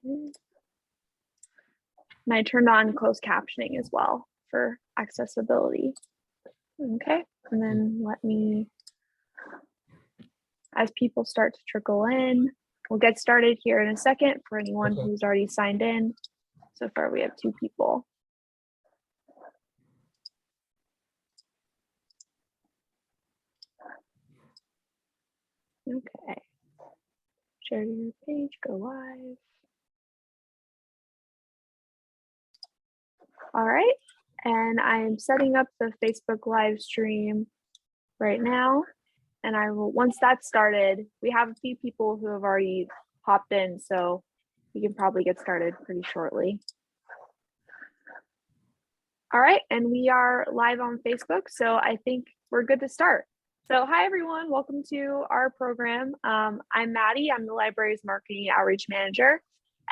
And I turned on closed captioning as well for accessibility. Okay, and then let me, as people start to trickle in, we'll get started here in a second for anyone who's already signed in. So far we have 2 people. Okay, share your page, go live. All right, and I'm setting up the Facebook live stream right now. And I will, once that's started, we have a few people who have already hopped in, so we can probably get started pretty shortly. All right, and we are live on Facebook, so I think we're good to start. So hi everyone, welcome to our program. I'm Maddie, I'm the library's marketing outreach manager,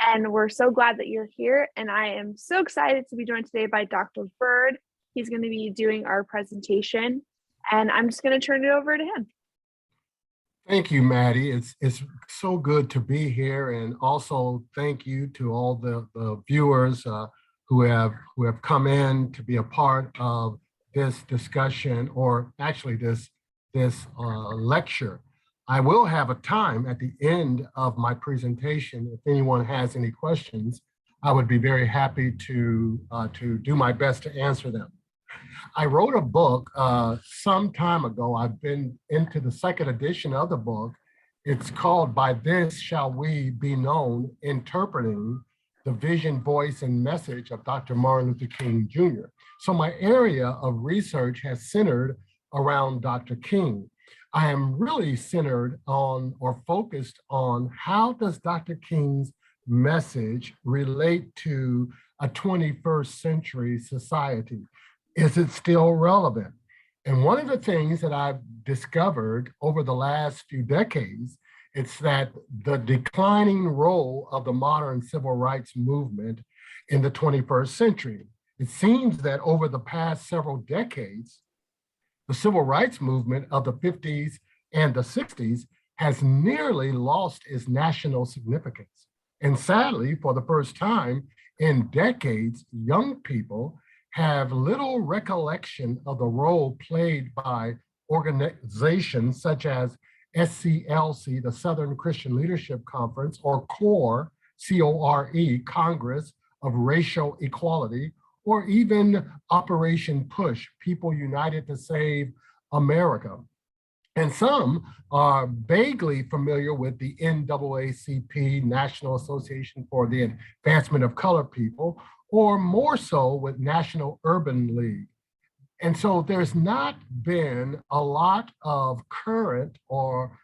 and we're so glad that you're here. And I am so excited to be joined today by Dr. Byrd. He's going to be doing our presentation, and I'm just going to turn it over to him. Thank you, Maddie. It's so good to be here, and also thank you to all the viewers who have come in to be a part of this discussion, or actually this lecture. I will have a time at the end of my presentation. If anyone has any questions, I would be very happy to do my best to answer them. I wrote a book some time ago. I've been into the 2nd edition of the book. It's called By This Shall We Be Known, Interpreting the Vision, Voice, and Message of Dr. Martin Luther King Jr. So my area of research has centered around Dr. King. I am really centered on, or focused on, how does Dr. King's message relate to a 21st century society? Is it still relevant? And one of the things that I've discovered over the last few decades, it's that the declining role of the modern civil rights movement in the 21st century. It seems that over the past several decades, the civil rights movement of the 50s and the 60s has nearly lost its national significance. And sadly, for the first time in decades, young people have little recollection of the role played by organizations such as SCLC, the Southern Christian Leadership Conference, or CORE, C-O-R-E, Congress of Racial Equality, or even Operation PUSH, People United to Save America. And some are vaguely familiar with the NAACP, National Association for the Advancement of Colored People, or more so with National Urban League. And so there's not been a lot of current, or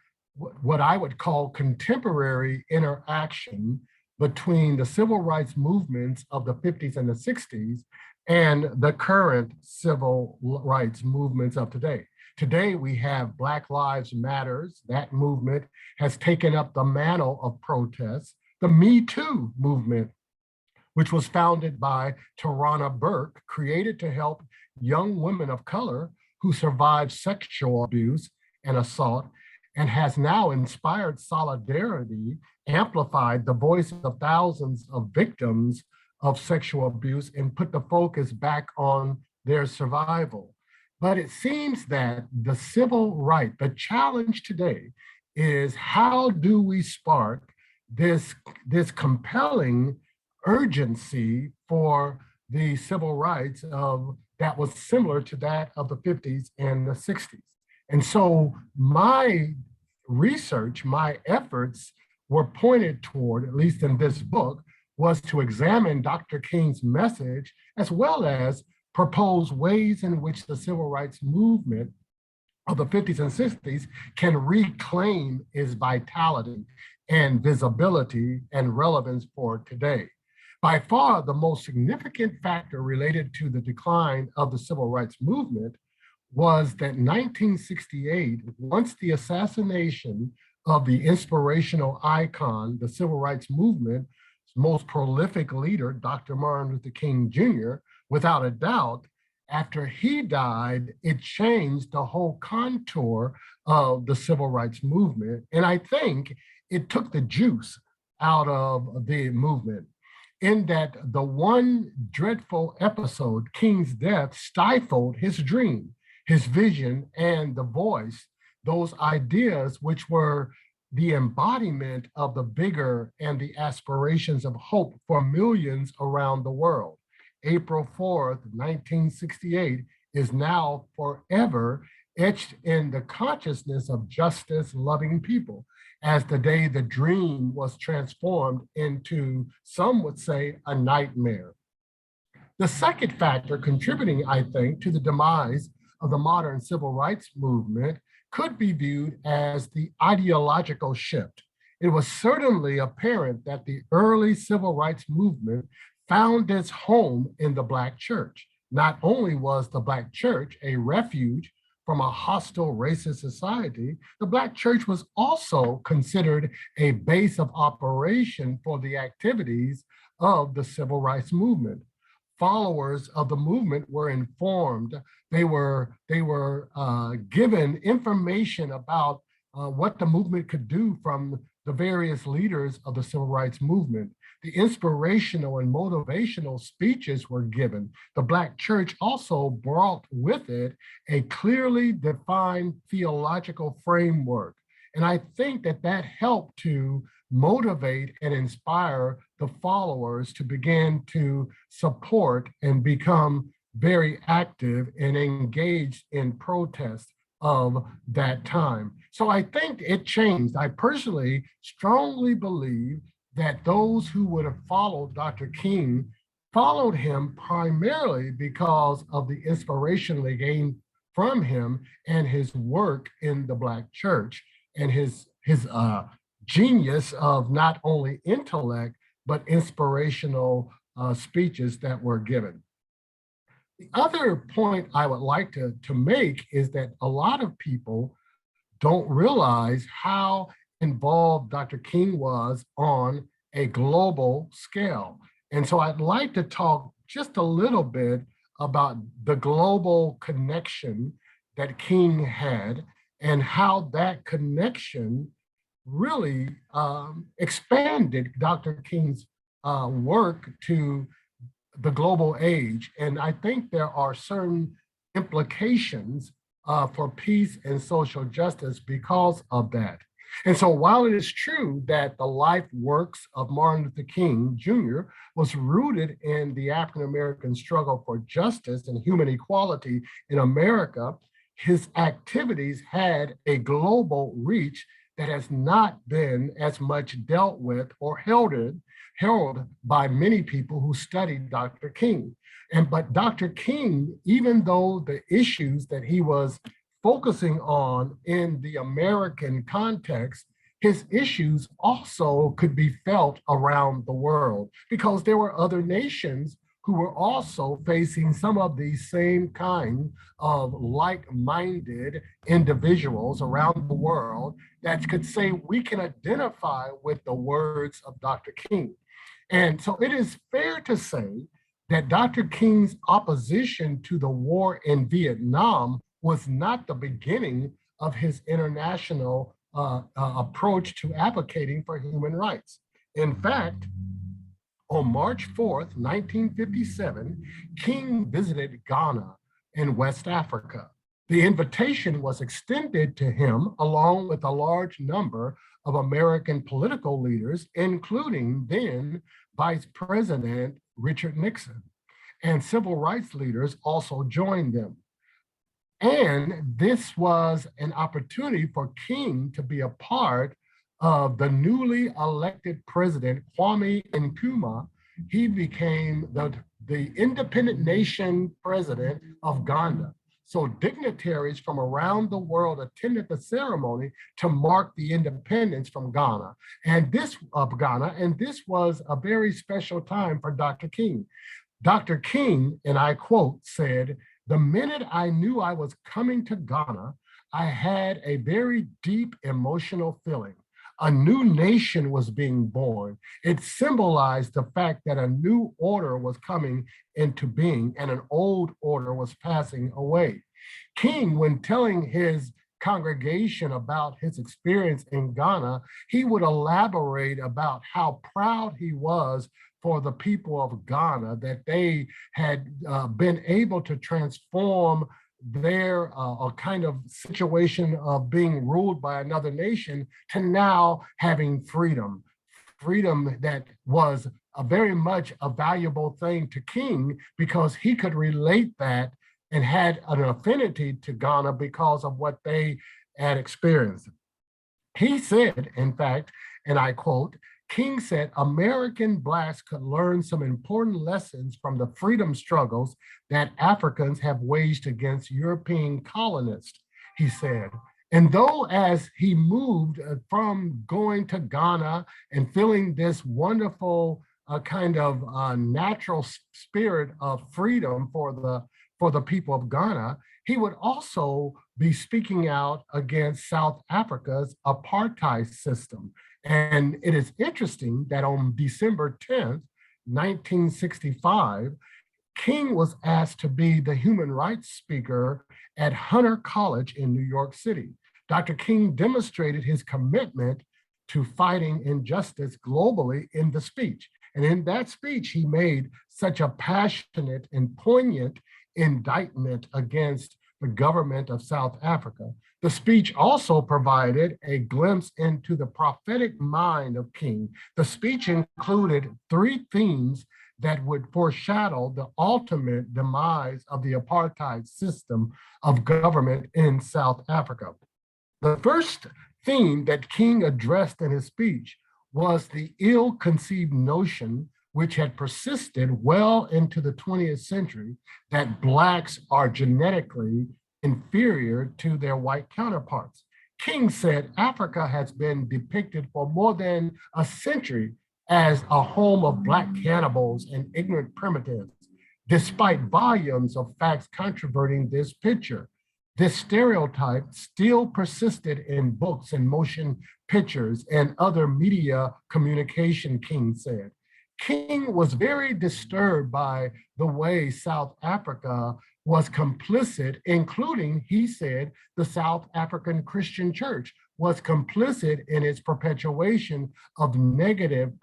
what I would call contemporary, interaction between the civil rights movements of the 50s and the 60s and the current civil rights movements of today. Today we have Black Lives Matters. That movement has taken up the mantle of protest. The Me Too movement, which was founded by Tarana Burke, created to help young women of color who survived sexual abuse and assault, and has now inspired solidarity, amplified the voice of thousands of victims of sexual abuse, and put the focus back on their survival. But it seems that the civil right, the challenge today is, how do we spark this compelling urgency for the civil rights that was similar to that of the 50s and the 60s. And so my research, my efforts were pointed toward, at least in this book, was to examine Dr. King's message, as well as propose ways in which the civil rights movement of the 50s and 60s can reclaim its vitality and visibility and relevance for today. By far, the most significant factor related to the decline of the civil rights movement was that 1968, once the assassination of the inspirational icon, the civil rights movement's most prolific leader, Dr. Martin Luther King Jr., without a doubt, after he died, it changed the whole contour of the civil rights movement. And I think it took the juice out of the movement, in that the one dreadful episode, King's death, stifled his dream, his vision, and the voice, those ideas which were the embodiment of the bigger and the aspirations of hope for millions around the world. April 4th, 1968 is now forever etched in the consciousness of justice-loving people as the day the dream was transformed into, some would say, a nightmare. The second factor contributing, I think, to the demise of the modern civil rights movement could be viewed as the ideological shift. It was certainly apparent that the early civil rights movement found its home in the Black church. Not only was the Black church a refuge from a hostile racist society, the Black church was also considered a base of operation for the activities of the civil rights movement. Followers of the movement were informed. They were given information about what the movement could do from the various leaders of the civil rights movement. The inspirational and motivational speeches were given. The Black church also brought with it a clearly defined theological framework. And I think that that helped to motivate and inspire the followers to begin to support and become very active and engaged in protest of that time. So I think it changed. I personally strongly believe that those who would have followed Dr. King followed him primarily because of the inspiration they gained from him and his work in the Black church and his genius of not only intellect, but inspirational speeches that were given. The other point I would like to make is that a lot of people don't realize how involved Dr. King was on a global scale. And so I'd like to talk just a little bit about the global connection that King had and how that connection really expanded Dr. King's work to the global age. And I think there are certain implications for peace and social justice because of that. And so while it is true that the life works of Martin Luther King Jr. was rooted in the African-American struggle for justice and human equality in America, his activities had a global reach that has not been as much dealt with or held by many people who studied Dr. King. But Dr. King, even though the issues that he was focusing on in the American context, his issues also could be felt around the world because there were other nations who were also facing some of these same kind of like-minded individuals around the world that could say we can identify with the words of Dr. King. And so it is fair to say that Dr. King's opposition to the war in Vietnam was not the beginning of his international approach to advocating for human rights. In fact, on March 4th, 1957, King visited Ghana in West Africa. The invitation was extended to him along with a large number of American political leaders, including then Vice President Richard Nixon, and civil rights leaders also joined them. And this was an opportunity for King to be a part of the newly elected president, Kwame Nkrumah. He became the independent nation president of Ghana. So dignitaries from around the world attended the ceremony to mark the independence from Ghana. And this was a very special time for Dr. King. Dr. King, and I quote, said, "The minute I knew I was coming to Ghana, I had a very deep emotional feeling. A new nation was being born. It symbolized the fact that a new order was coming into being and an old order was passing away." King, when telling his congregation about his experience in Ghana, he would elaborate about how proud he was for the people of Ghana, that they had been able to transform their a kind of situation of being ruled by another nation to now having freedom. Freedom that was very much a valuable thing to King because he could relate that and had an affinity to Ghana because of what they had experienced. He said, in fact, and I quote, King said, American Blacks could learn some important lessons from the freedom struggles that Africans have waged against European colonists, he said. And though as he moved from going to Ghana and feeling this wonderful kind of natural spirit of freedom for the people of Ghana, he would also be speaking out against South Africa's apartheid system. And it is interesting that on December 10th, 1965, King was asked to be the human rights speaker at Hunter College in New York City. Dr. King demonstrated his commitment to fighting injustice globally in the speech. And in that speech, he made such a passionate and poignant indictment against the government of South Africa. The speech also provided a glimpse into the prophetic mind of King. The speech included 3 themes that would foreshadow the ultimate demise of the apartheid system of government in South Africa. The first theme that King addressed in his speech was the ill-conceived notion, which had persisted well into the 20th century, that Blacks are genetically inferior to their white counterparts. King said Africa has been depicted for more than a century as a home of Black cannibals and ignorant primitives, despite volumes of facts controverting this picture. This stereotype still persisted in books and motion pictures and other media communication, King said. King was very disturbed by the way South Africa was complicit, including, he said, the South African Christian Church was complicit in its perpetuation of negative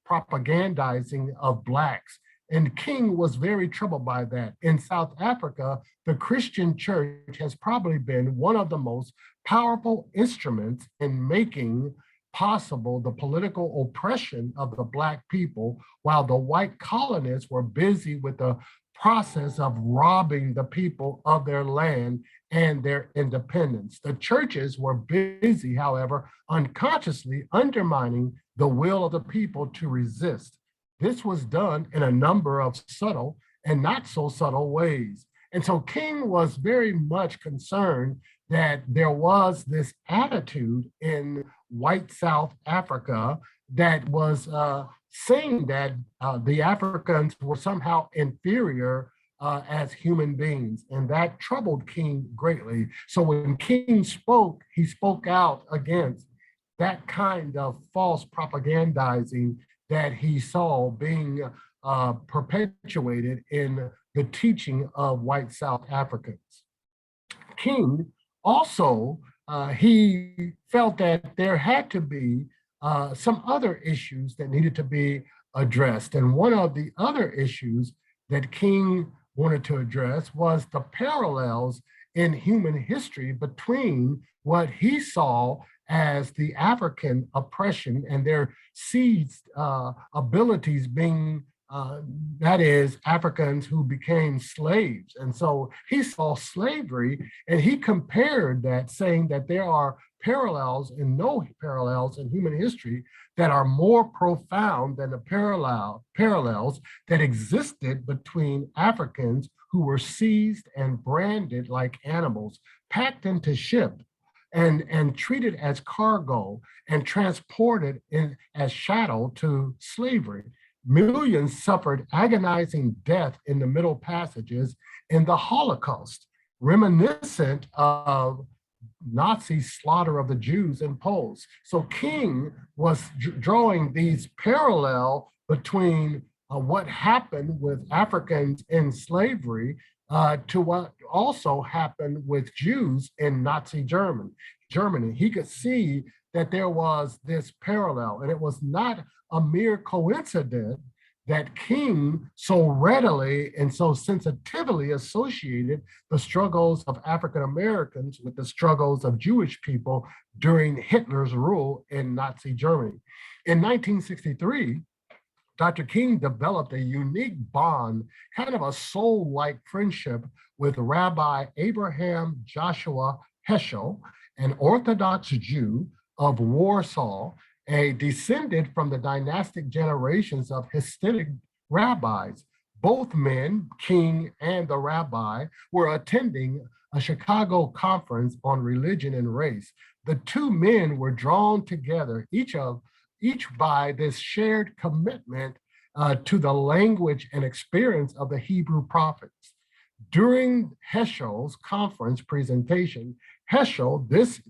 propagandizing of Blacks. And King was very troubled by that. In South Africa, the Christian church has probably been one of the most powerful instruments in making possible the political oppression of the Black people, while the white colonists were busy with the process of robbing the people of their land and their independence. The churches were busy, however, unconsciously undermining the will of the people to resist. This was done in a number of subtle and not so subtle ways. And so King was very much concerned that there was this attitude in white South Africa that was saying that the Africans were somehow inferior as human beings. And that troubled King greatly. So when King spoke, he spoke out against that kind of false propagandizing that he saw being perpetuated in the teaching of white South Africans. King also, he felt that there had to be some other issues that needed to be addressed. And one of the other issues that King wanted to address was the parallels in human history between what he saw as the African oppression and their seized abilities being, that is, Africans who became slaves. And so he saw slavery and he compared that, saying that there are parallels and no parallels in human history that are more profound than the parallels that existed between Africans who were seized and branded like animals, packed into ships, and treated as cargo and transported as chattel to slavery. Millions suffered agonizing death in the Middle Passages in the Holocaust, reminiscent of Nazi slaughter of the Jews and Poles. So King was drawing these parallel between what happened with Africans in slavery to what also happened with Jews in Nazi Germany. He could see that there was this parallel, and it was not a mere coincidence that King so readily and so sensitively associated the struggles of African Americans with the struggles of Jewish people during Hitler's rule in Nazi Germany. In 1963, Dr. King developed a unique bond, kind of a soul-like friendship with Rabbi Abraham Joshua Heschel, an Orthodox Jew of Warsaw, a descendant from the dynastic generations of Hasidic rabbis. Both men, King and the rabbi, were attending a Chicago conference on religion and race. The two men were drawn together, each by this shared commitment to the language and experience of the Hebrew prophets. During Heschel's conference presentation, Heschel, this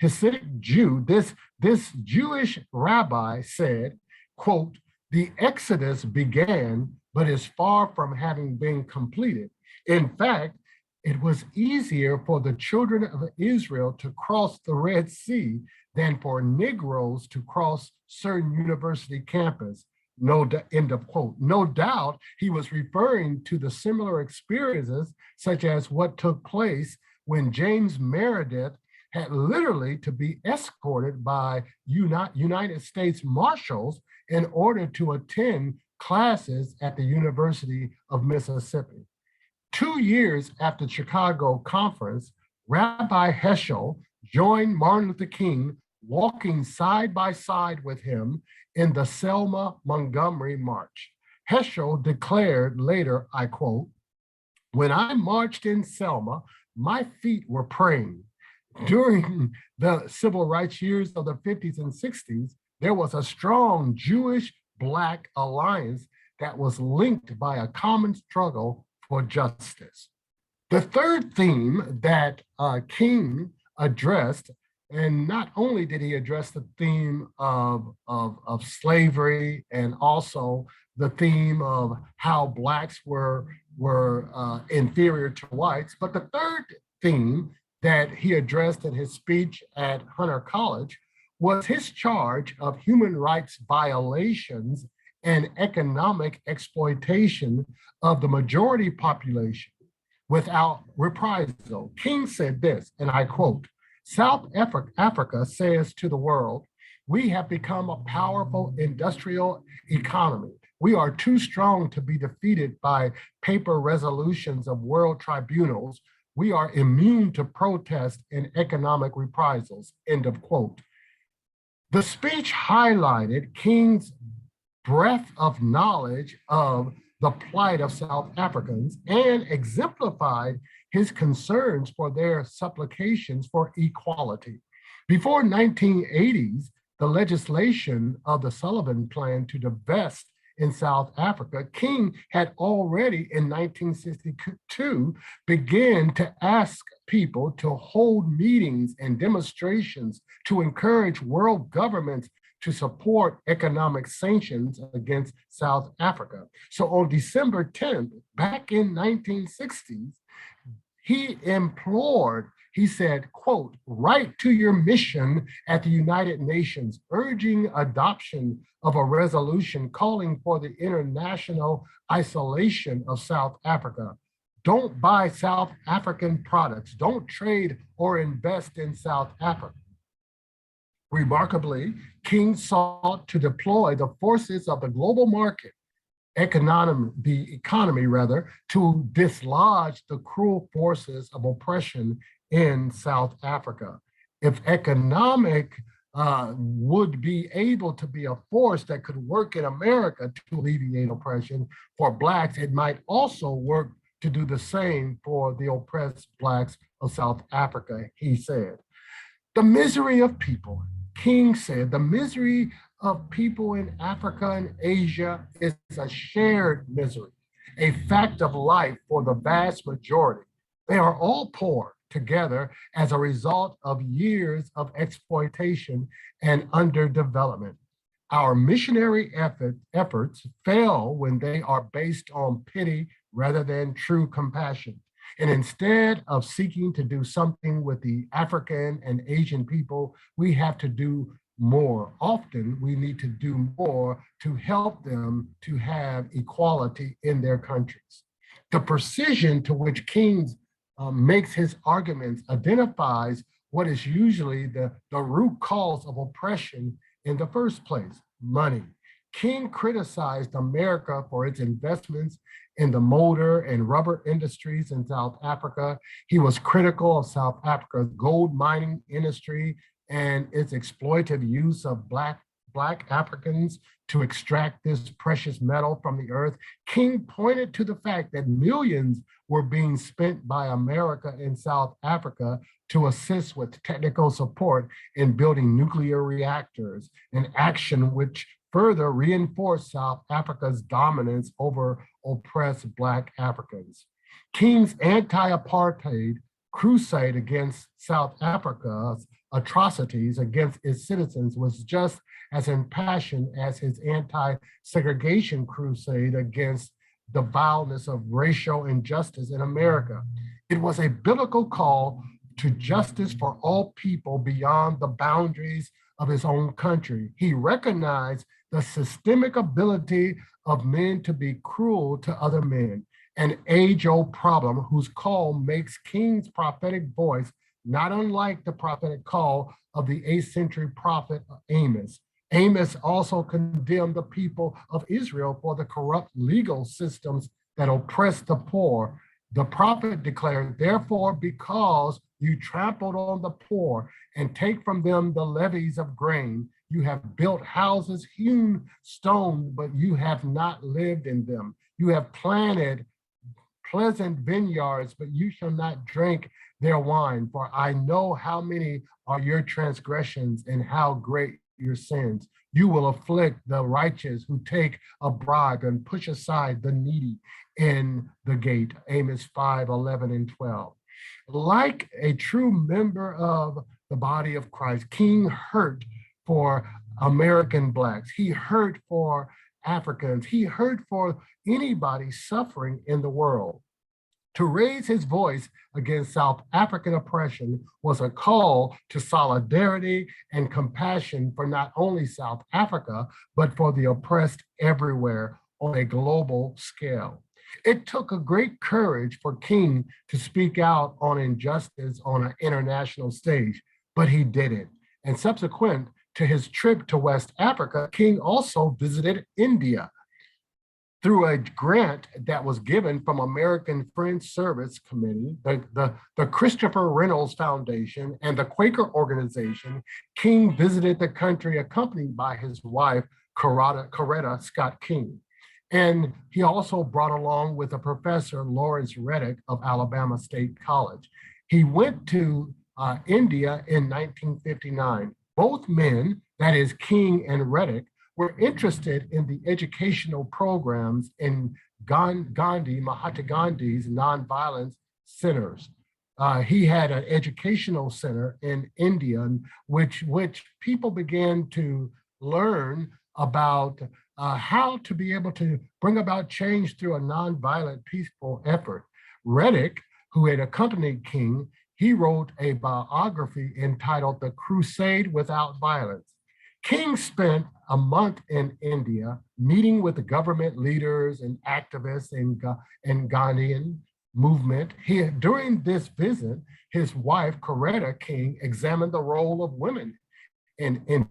Hasidic Jew, this Jewish rabbi said, quote, "The Exodus began, but is far from having been completed. In fact, it was easier for the children of Israel to cross the Red Sea than for Negroes to cross certain university campus." End of quote. No doubt he was referring to the similar experiences, such as what took place when James Meredith had literally to be escorted by United States Marshals in order to attend classes at the University of Mississippi. 2 years after the Chicago conference, Rabbi Heschel joined Martin Luther King walking side by side with him in the Selma Montgomery March. Heschel declared later, I quote, "When I marched in Selma, my feet were praying. During the civil rights years of the 50s and 60s, there was a strong Jewish-Black alliance that was linked by a common struggle for justice." The third theme that King addressed, and not only did he address the theme of slavery and also the theme of how Blacks were inferior to whites, but the third theme that he addressed in his speech at Hunter College was his charge of human rights violations and economic exploitation of the majority population without reprisal. King said this, and I quote, "South Africa says to the world, we have become a powerful industrial economy. We are too strong to be defeated by paper resolutions of world tribunals. We are immune to protest and economic reprisals," end of quote. The speech highlighted King's breadth of knowledge of the plight of South Africans and exemplified his concerns for their supplications for equality. Before 1980s, the legislation of the Sullivan Plan to divest in South Africa, King had already in 1962 began to ask people to hold meetings and demonstrations to encourage world governments to support economic sanctions against South Africa. So on December 10th, back in 1960s, he implored, he said, quote, "Write to your mission at the United Nations, urging adoption of a resolution calling for the international isolation of South Africa. Don't buy South African products. Don't trade or invest in South Africa." Remarkably, King sought to deploy the forces of the global market, the economy, to dislodge the cruel forces of oppression in South Africa. If economic would be able to be a force that could work in America to alleviate oppression for Blacks, it might also work to do the same for the oppressed Blacks of South Africa, he said. The misery of people, King said, the misery of people in Africa and Asia is a shared misery, a fact of life for the vast majority. They are all poor together as a result of years of exploitation and underdevelopment. Our missionary efforts fail when they are based on pity, rather than true compassion. And instead of seeking to do something with the African and Asian people, we have to do more. Often, we need to do more to help them to have equality in their countries. The precision to which King makes his arguments identifies what is usually the root cause of oppression in the first place: money. King criticized America for its investments in the motor and rubber industries in South Africa. He was critical of South Africa's gold mining industry and its exploitative use of Black Africans to extract this precious metal from the earth. King pointed to the fact that millions were being spent by America in South Africa to assist with technical support in building nuclear reactors, an action which further reinforced South Africa's dominance over oppressed Black Africans. King's anti-apartheid crusade against South Africa's atrocities against its citizens was just as impassioned as his anti-segregation crusade against the vileness of racial injustice in America. It was a biblical call to justice for all people beyond the boundaries of his own country. He recognized the systemic ability of men to be cruel to other men, an age-old problem whose call makes King's prophetic voice not unlike the prophetic call of the 8th century prophet Amos. Amos also condemned the people of Israel for the corrupt legal systems that oppress the poor. The prophet declared, therefore, because you trampled on the poor and take from them the levies of grain, you have built houses hewn stone, but you have not lived in them. You have planted pleasant vineyards, but you shall not drink their wine. For I know how many are your transgressions and how great your sins. You will afflict the righteous who take a bribe and push aside the needy in the gate. Amos 5:11 and 12. Like a true member of the body of Christ, King hurt for American Blacks. He hurt for Africans. He hurt for anybody suffering in the world. To raise his voice against South African oppression was a call to solidarity and compassion for not only South Africa, but for the oppressed everywhere on a global scale. It took a great courage for King to speak out on injustice on an international stage, but he did it. And subsequent to his trip to West Africa, King also visited India. Through a grant that was given from American Friends Service Committee, the Christopher Reynolds Foundation, and the Quaker Organization, King visited the country accompanied by his wife, Coretta Scott King. And he also brought along with a professor, Lawrence Reddick of Alabama State College. He went to India in 1959. Both men, that is King and Reddick, were interested in the educational programs in Mahatma Gandhi's Nonviolence centers. He had an educational center in India, which people began to learn about how to be able to bring about change through a nonviolent, peaceful effort. Reddick, who had accompanied King, he wrote a biography entitled The Crusade Without Violence. King spent a month in India meeting with the government leaders and activists in Gandhian movement. During this visit, his wife, Coretta King, examined the role of women in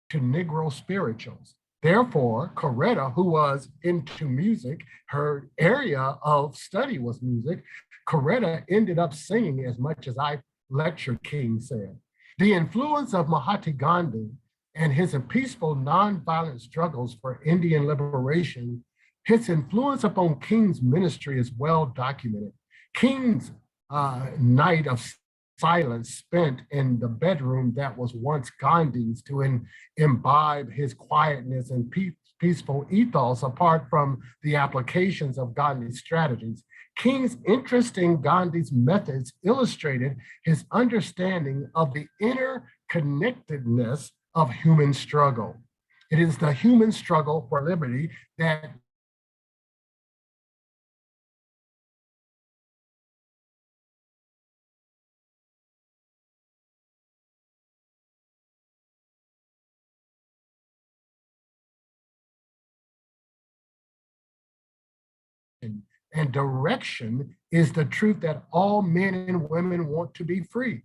to Negro spirituals. Therefore, Coretta, who was into music, her area of study was music, Coretta ended up singing as much as I lectured, King said. The influence of Mahatma Gandhi and his peaceful nonviolent struggles for Indian liberation, his influence upon King's ministry is well documented. King's night of silence spent in the bedroom that was once Gandhi's to imbibe his quietness and peaceful ethos apart from the applications of Gandhi's strategies. King's interest in Gandhi's methods illustrated his understanding of the interconnectedness of human struggle. It is the human struggle for liberty that and direction is the truth that all men and women want to be free.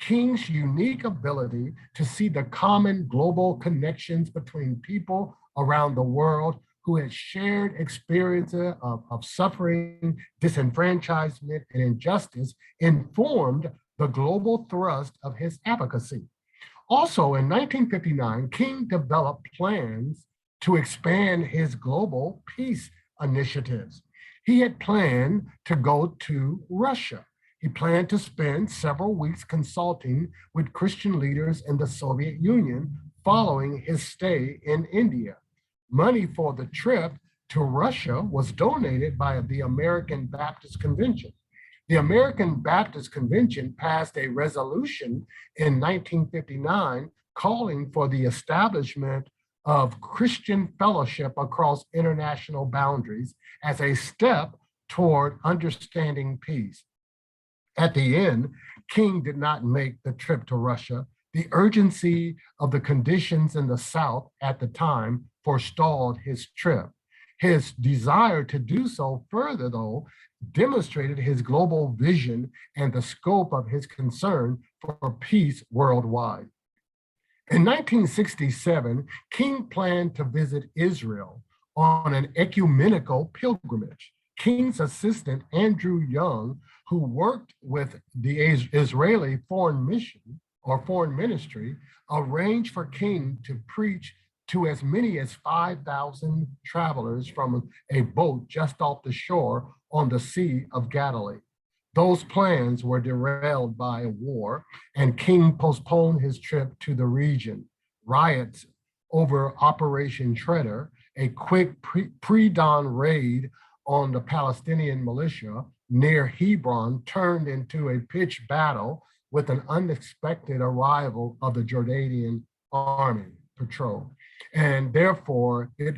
King's unique ability to see the common global connections between people around the world who had shared experiences of suffering, disenfranchisement, and injustice informed the global thrust of his advocacy. Also, in 1959, King developed plans to expand his global peace initiatives. He had planned to go to Russia. He planned to spend several weeks consulting with Christian leaders in the Soviet Union following his stay in India. Money for the trip to Russia was donated by the American Baptist Convention. The American Baptist Convention passed a resolution in 1959 calling for the establishment of Christian fellowship across international boundaries as a step toward understanding peace. At the end, King did not make the trip to Russia. The urgency of the conditions in the South at the time forestalled his trip. His desire to do so further, though, demonstrated his global vision and the scope of his concern for peace worldwide. In 1967, King planned to visit Israel on an ecumenical pilgrimage. King's assistant, Andrew Young, who worked with the Israeli foreign mission or foreign ministry, arranged for King to preach to as many as 5,000 travelers from a boat just off the shore on the Sea of Galilee. Those plans were derailed by a war, and King postponed his trip to the region. Riots over Operation Shredder, a quick pre-dawn raid on the Palestinian militia near Hebron, turned into a pitched battle with an unexpected arrival of the Jordanian army patrol. And therefore, it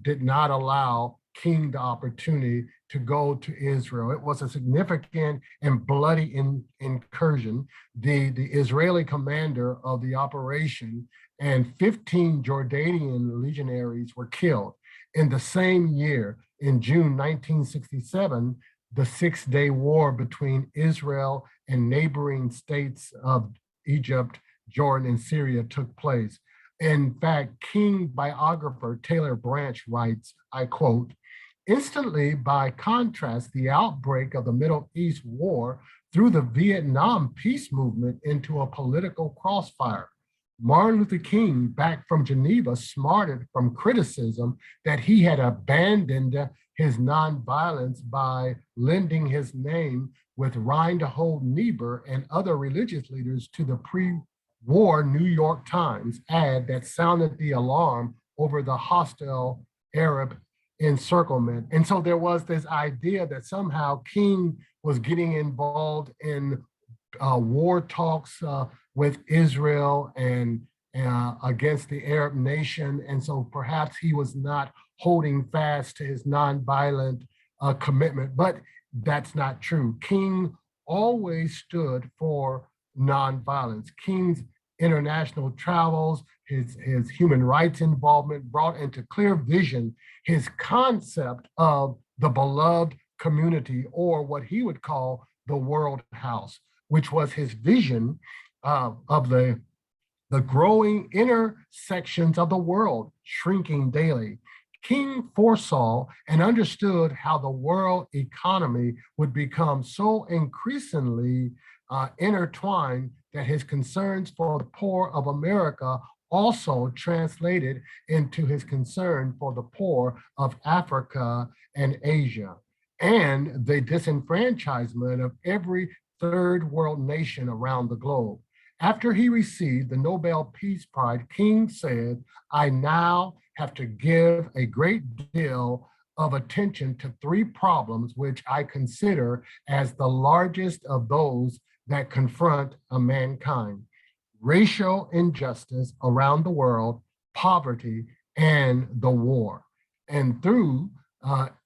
did not allow King the opportunity to go to Israel. It was a significant and bloody incursion. The Israeli commander of the operation and 15 Jordanian legionaries were killed. In the same year, in June 1967, the Six-Day War between Israel and neighboring states of Egypt, Jordan, and Syria took place. In fact, King biographer Taylor Branch writes, I quote, "Instantly, by contrast, the outbreak of the Middle East war threw the Vietnam peace movement into a political crossfire. Martin Luther King, back from Geneva, smarted from criticism that he had abandoned his nonviolence by lending his name with Reinhold Niebuhr and other religious leaders to the pre-war New York Times ad that sounded the alarm over the hostile Arab encirclement." And so there was this idea that somehow King was getting involved in war talks with Israel and against the Arab nation. And so perhaps he was not holding fast to his nonviolent commitment, but that's not true. King always stood for nonviolence. King's international travels, his human rights involvement brought into clear vision his concept of the beloved community, or what he would call the world house, which was his vision of the growing inner sections of the world shrinking daily. King foresaw and understood how the world economy would become so increasingly intertwined that his concerns for the poor of America also translated into his concern for the poor of Africa and Asia, and the disenfranchisement of every third world nation around the globe. After he received the Nobel Peace Prize, King said, "I now have to give a great deal of attention to three problems which I consider as the largest of those that confront a mankind: racial injustice around the world, poverty, and the war. And through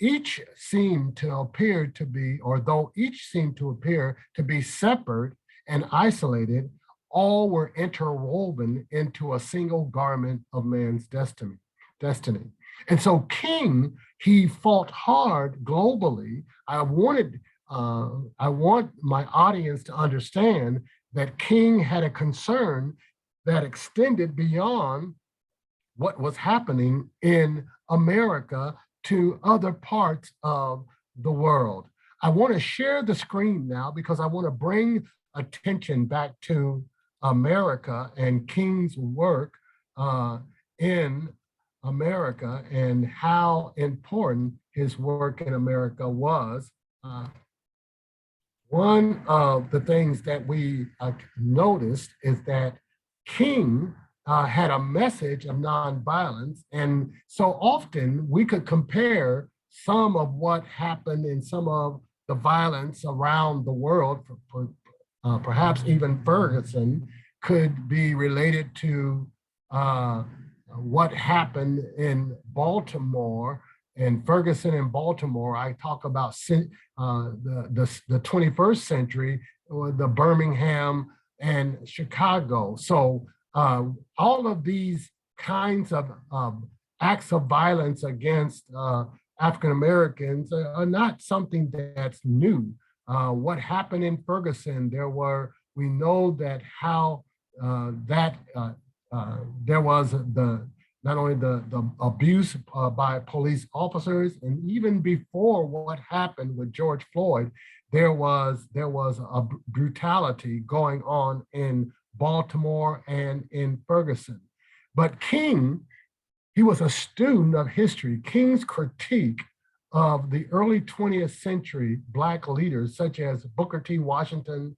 each seemed to appear to be, or though each seemed to appear to be separate and isolated, all were interwoven into a single garment of man's destiny. And so King, he fought hard globally. I want my audience to understand that King had a concern that extended beyond what was happening in America to other parts of the world. I want to share the screen now because I want to bring attention back to America and King's work in America and how important his work in America was. One of the things that we noticed is that King had a message of nonviolence, and so often we could compare some of what happened in some of the violence around the world, perhaps even Ferguson, could be related to what happened in Baltimore. And Ferguson in Baltimore, I talk about the 21st century, or the Birmingham and Chicago. So all of these kinds of acts of violence against African Americans are not something that's new. What happened in Ferguson, we know that how there was not only the abuse by police officers, and even before what happened with George Floyd, there was a brutality going on in Baltimore and in Ferguson. But King, he was a student of history. King's critique of the early 20th century Black leaders such as Booker T. Washington,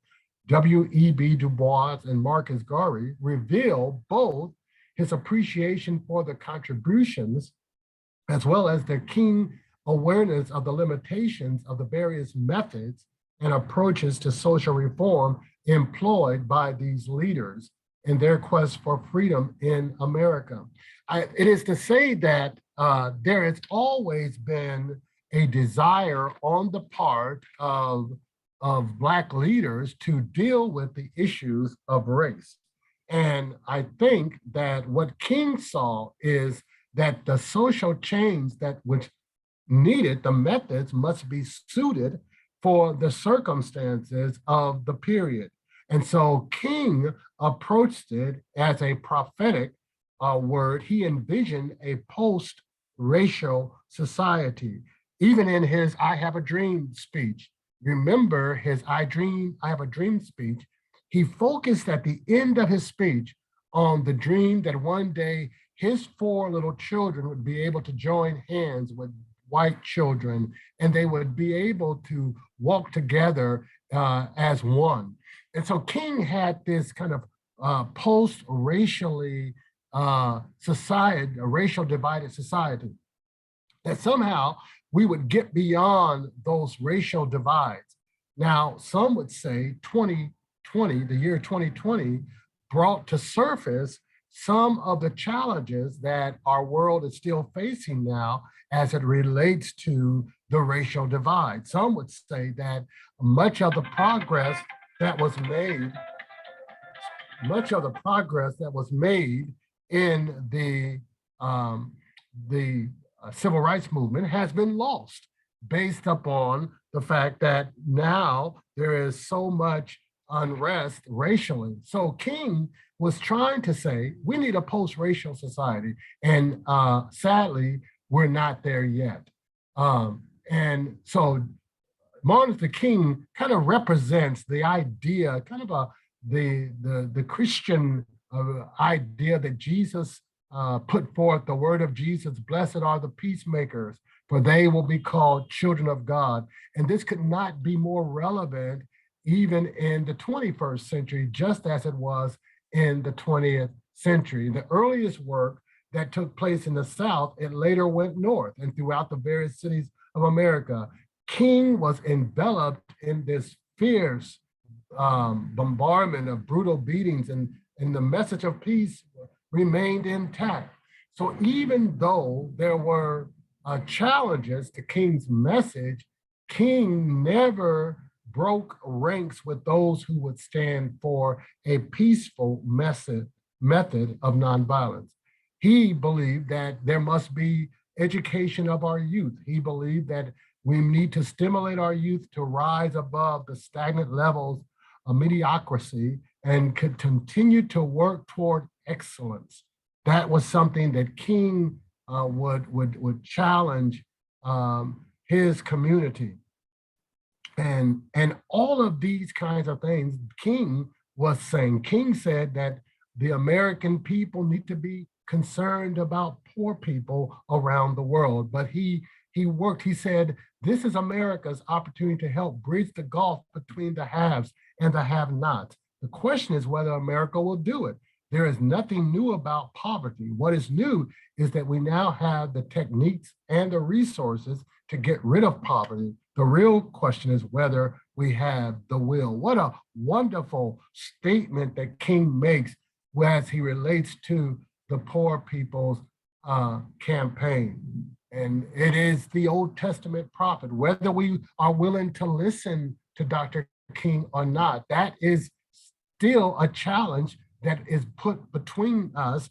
W.E.B. Du Bois, and Marcus Garvey reveal both his appreciation for the contributions as well as their keen awareness of the limitations of the various methods and approaches to social reform employed by these leaders in their quest for freedom in America. It is to say that there has always been a desire on the part of Black leaders to deal with the issues of race. And I think that what King saw is that the social change that was needed, the methods must be suited for the circumstances of the period. And so King approached it as a prophetic word. He envisioned a post-racial society. Even in his I Have a Dream speech, remember his I Have a Dream speech, he focused at the end of his speech on the dream that one day his 4 little children would be able to join hands with white children, and they would be able to walk together as one. And so King had this kind of post-racially society, a racial divided society, that somehow we would get beyond those racial divides. Now, some would say 2020, the year 2020, brought to surface some of the challenges that our world is still facing now as it relates to the racial divide. Some would say that much of the progress that was made in the civil rights movement has been lost based upon the fact that now there is so much unrest racially. So King was trying to say, we need a post-racial society. And sadly, we're not there yet. And so Martin Luther King kind of represents the idea, kind of the Christian idea that Jesus put forth, the word of Jesus, blessed are the peacemakers, for they will be called children of God. And this could not be more relevant even in the 21st century, just as it was in the 20th century. The earliest work that took place in the South, it later went north and throughout the various cities of America. King was enveloped in this fierce bombardment of brutal beatings and the message of peace remained intact. So even though there were challenges to King's message, King never broke ranks with those who would stand for a peaceful method of nonviolence. He believed that there must be education of our youth. He believed that we need to stimulate our youth to rise above the stagnant levels of mediocrity and could continue to work toward excellence. That was something that King would challenge his community. And all of these kinds of things King was saying. King said that the American people need to be concerned about poor people around the world. But he said, this is America's opportunity to help bridge the gulf between the haves and the have-nots. The question is whether America will do it. There is nothing new about poverty. What is new is that we now have the techniques and the resources to get rid of poverty. The real question is whether we have the will. What a wonderful statement that King makes as he relates to the Poor People's Campaign. And it is the Old Testament prophet, whether we are willing to listen to Dr. King or not, that is still a challenge that is put between us.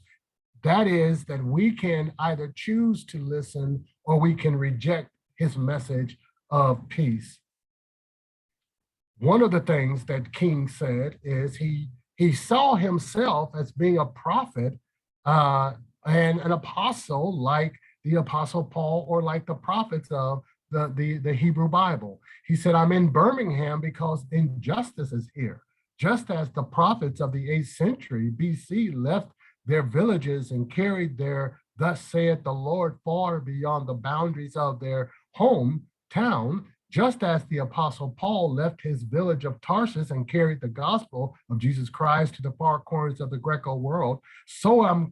That is that we can either choose to listen or we can reject his message of peace. One of the things that King said is he saw himself as being a prophet and an apostle like the Apostle Paul or like the prophets of the Hebrew Bible. He said, I'm in Birmingham because injustice is here. Just as the prophets of the 8th century BC left their villages and carried their thus saith the Lord far beyond the boundaries of their hometown, just as the Apostle Paul left his village of Tarsus and carried the gospel of Jesus Christ to the far corners of the Greco world, so I'm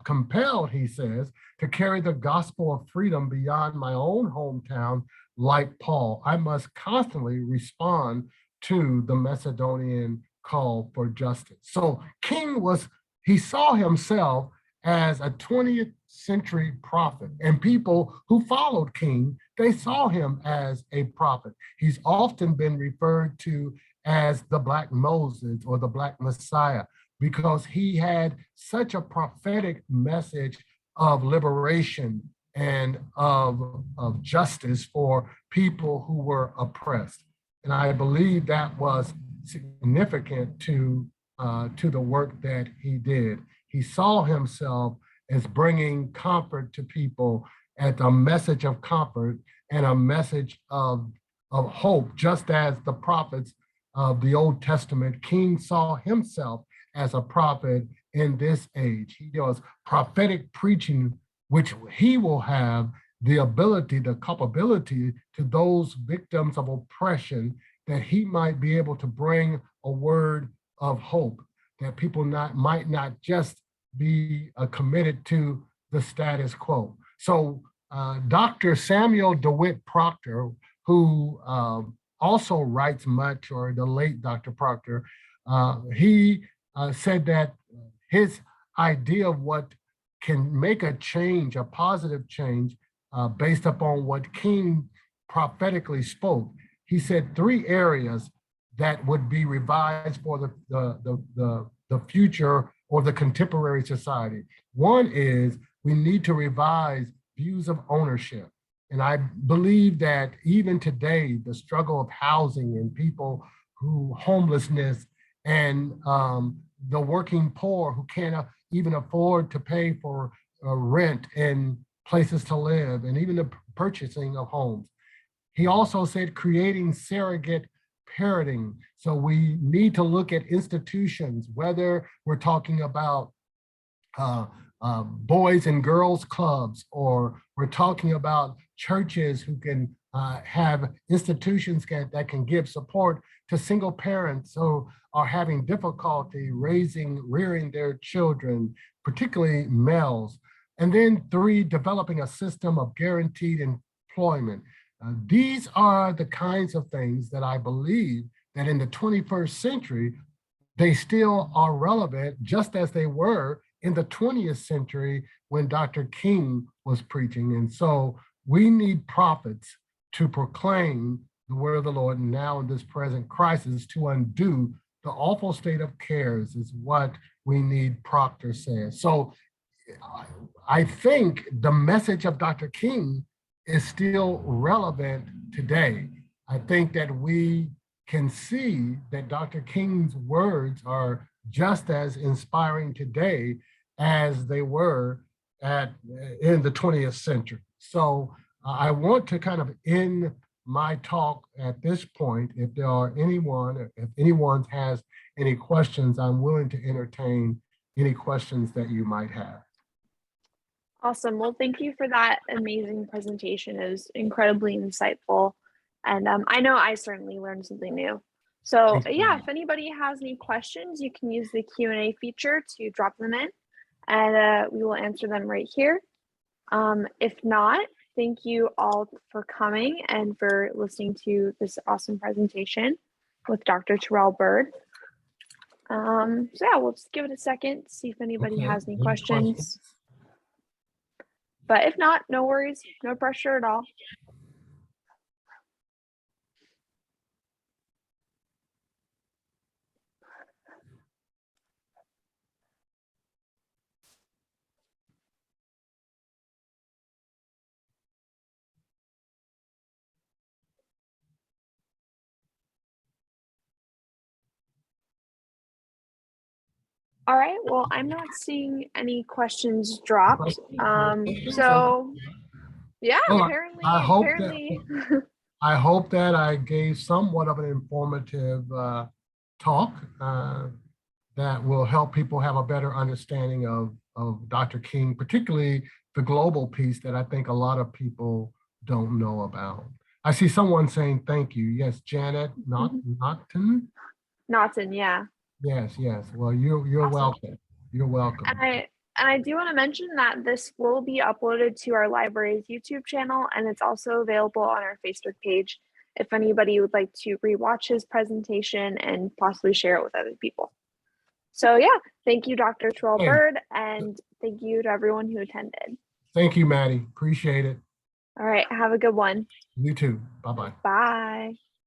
compelled, he says, to carry the gospel of freedom beyond my own hometown like Paul. I must constantly respond to the Macedonian call for justice. So King he saw himself as a 20th century prophet, and people who followed King, they saw him as a prophet. He's often been referred to as the Black Moses or the Black Messiah because he had such a prophetic message of liberation and of justice for people who were oppressed. And I believe that was significant to the work that he did. He saw himself as bringing comfort to people, as a message of comfort and a message of hope, just as the prophets of the Old Testament. King saw himself as a prophet in this age. He does prophetic preaching, which he will have the ability, the capability to those victims of oppression, that he might be able to bring a word of hope, that people might not just be committed to the status quo. So Dr. Samuel DeWitt Proctor, who also writes much, or the late Dr. Proctor, he said that his idea of what can make a change, a positive change, based upon what King prophetically spoke. He said 3 areas that would be revised for the future or the contemporary society. One is we need to revise views of ownership. And I believe that even today, the struggle of housing and people who homelessness and the working poor who can't even afford to pay for rent and places to live, and even the purchasing of homes. He also said creating surrogate parenting. So we need to look at institutions, whether we're talking about boys and girls clubs, or we're talking about churches who can have institutions that can give support to single parents who are having difficulty rearing their children, particularly males. And then 3, developing a system of guaranteed employment. These are the kinds of things that I believe that in the 21st century, they still are relevant just as they were in the 20th century when Dr. King was preaching. And so we need prophets to proclaim the word of the Lord now in this present crisis to undo the awful state of cares is what we need, Proctor says. So I think the message of Dr. King is still relevant today. I think that we can see that Dr. King's words are just as inspiring today as they were in the 20th century. So I want to kind of end my talk at this point. If anyone has any questions, I'm willing to entertain any questions that you might have. Awesome. Well, thank you for that amazing presentation. It was incredibly insightful. And I know I certainly learned something new. So yeah, if anybody has any questions, you can use the Q&A feature to drop them in and we will answer them right here. If not, thank you all for coming and for listening to this awesome presentation with Dr. Terriel Byrd. So yeah, we'll just give it a second to see if anybody has any questions. But if not, no worries, no pressure at all. All right, well, I'm not seeing any questions dropped. So yeah, Well, apparently, I hope that I gave somewhat of an informative talk that will help people have a better understanding of Dr. King, particularly the global piece that I think a lot of people don't know about. I see someone saying thank you. Yes, Janet Naughton. Naughton, yeah. Yes, yes. Well, you're Awesome. welcome. You're welcome. And I do want to mention that this will be uploaded to our library's YouTube channel, and it's also available on our Facebook page if anybody would like to rewatch his presentation and possibly share it with other people. So yeah, thank you, Dr. Terriel Byrd, and thank you to everyone who attended. Thank you, Maddie. Appreciate it. All right, have a good one. You too. Bye-bye. Bye.